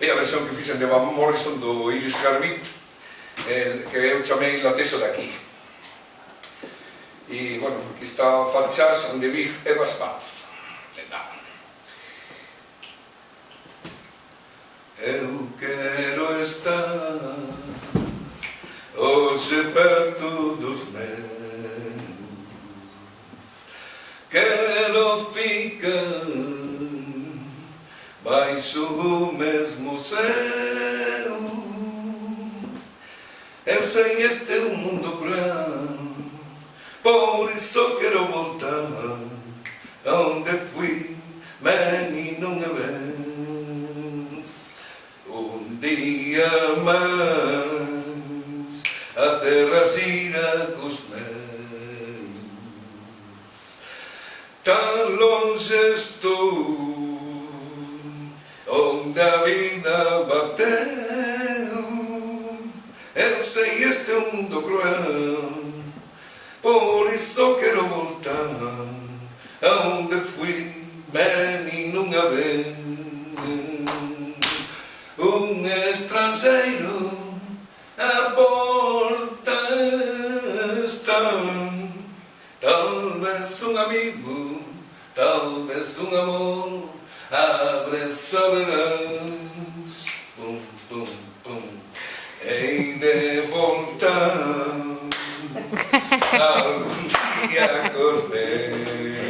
E a versión que fixen de Van Morrison do Iris Heartbeat, que eu chamei La Teso de aquí. E, bueno, aquí está Fat Chas and the Big Eva's Band. E tal. Eu quero estar hoxe perto dos meus, quero ficar baixo o mesmo céu. Eu sei este é um mundo cruel, por isso quero voltar onde fui menino unha vez. Un día máis a terra xira cos meus, tan longe estou onde a vida bateu. Eu sei este é un mundo cruel, por iso quero voltar aonde fui menino unha vez. Un estranxeiro a porta está, tal vez un amigo, tal vez un amor, abre saberás. Pum, pum, pum. Hei de voltar algún día correr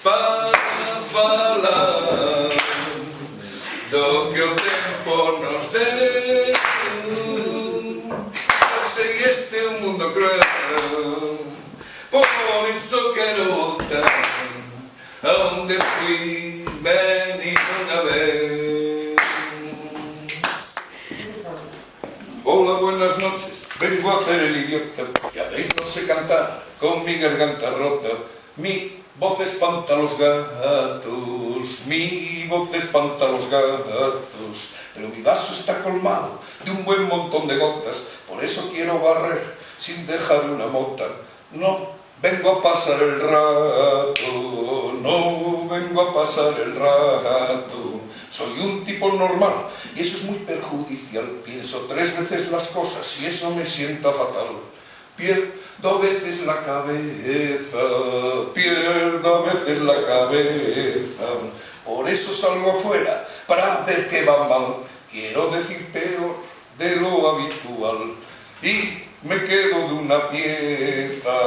para falar do que o tempo nos deu. Eu sei este é un mundo cruel, por iso quero voltar aonde fui menino unha vez. Hola, buenas noches, vengo a hacer el idiota. Ya veis, no sé cantar con mi garganta rota. Mi voz espanta a los gatos, mi voz espanta a los gatos, pero mi vaso está colmado de un buen montón de gotas, por eso quiero barrer sin dejar una mota. No vengo a pasar el rato, no vengo a pasar el rato, soy un tipo normal y eso es muy perjudicial. Pienso 3 veces las cosas y eso me sienta fatal. Pierdo a veces la cabeza, pierdo a veces la cabeza, por eso salgo afuera para ver qué va mal. Quiero decir peor de lo habitual y me quedo de una pieza,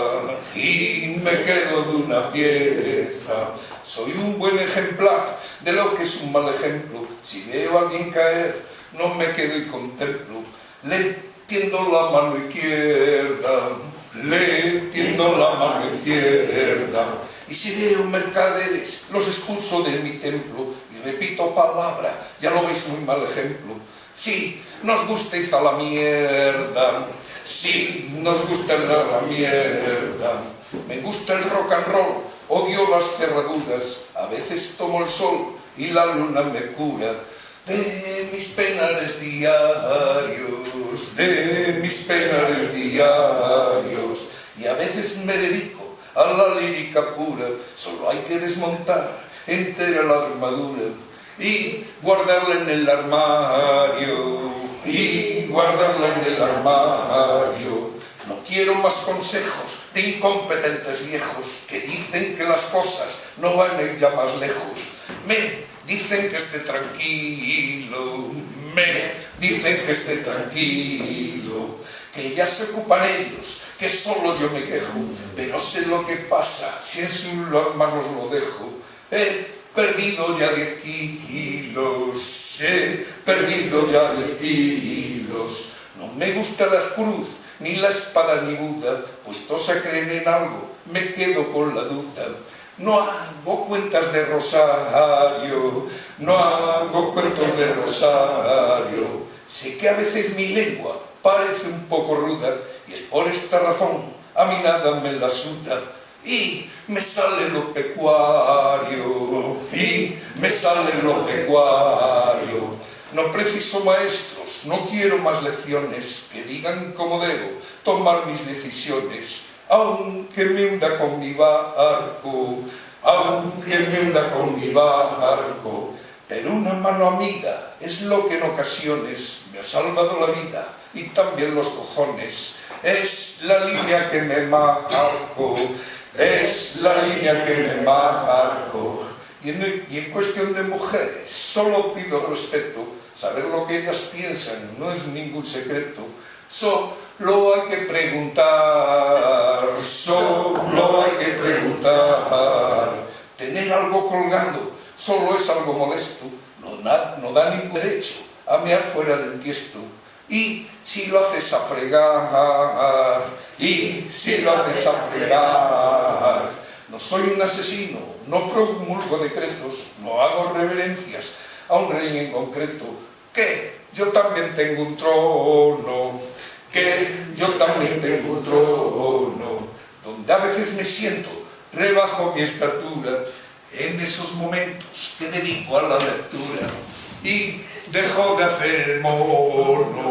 y me quedo de una pieza. Soy un buen ejemplar de lo que es un mal ejemplo. Si veo a alguien caer, no me quedo y contemplo. Le tiendo la mano izquierda, le tiendo la mano izquierda. Y si veo mercaderes, los expulso de mi templo. Y repito palabra, ya lo veis, muy mal ejemplo. Sí, nos gusta ir a la mierda. Sí, nos gusta la mierda. Me gusta el rock and roll, odio las cerraduras. A veces tomo el sol y la luna me cura. De mis penares diarios, de mis penares diarios. Y a veces me dedico a la lírica pura. Solo hay que desmontar entera la armadura y guardarla en el armario, y guardarla en el armario. No quiero más consejos de incompetentes viejos que dicen que las cosas no van a ir ya más lejos. Me dicen que esté tranquilo, me dicen que esté tranquilo, que ya se ocupan ellos, que solo yo me quejo, pero sé lo que pasa si en sus manos lo dejo. He perdido ya 10 kilos, he perdido ya 10 kilos. No me gusta la cruz, ni la espada ni Buda, pues todos se creen en algo, me quedo con la duda. No hago cuentas de rosario, no hago cuentos de rosario. Sé que a veces mi lengua parece un poco ruda, y es por esta razón a mí nada me la suda. Y me sale lo pecuario, y me sale lo pecuario. No preciso maestros, no quiero más lecciones que digan cómo debo tomar mis decisiones. Aunque me hunda con mi barco, aunque me hunda con mi barco, Pero una mano amiga es lo que en ocasiones me ha salvado la vida y también los cojones. Es la línea que me marco, es la línea que me marco. Y en cuestión de mujeres, solo pido respeto. Saber lo que ellas piensan no es ningún secreto. Solo hay que preguntar, solo hay que preguntar. Tener algo colgando solo es algo molesto, no da ningún derecho a mear fuera del tiesto. Y si lo haces a fregar, y si lo haces a fregar, no soy un asesino, no promulgo decretos, no hago reverencias a un rey en concreto, que yo también tengo un trono, que yo también tengo un trono, donde a veces me siento, rebajo mi estatura, en esos momentos que dedico a la lectura y dejo de hacer el mono.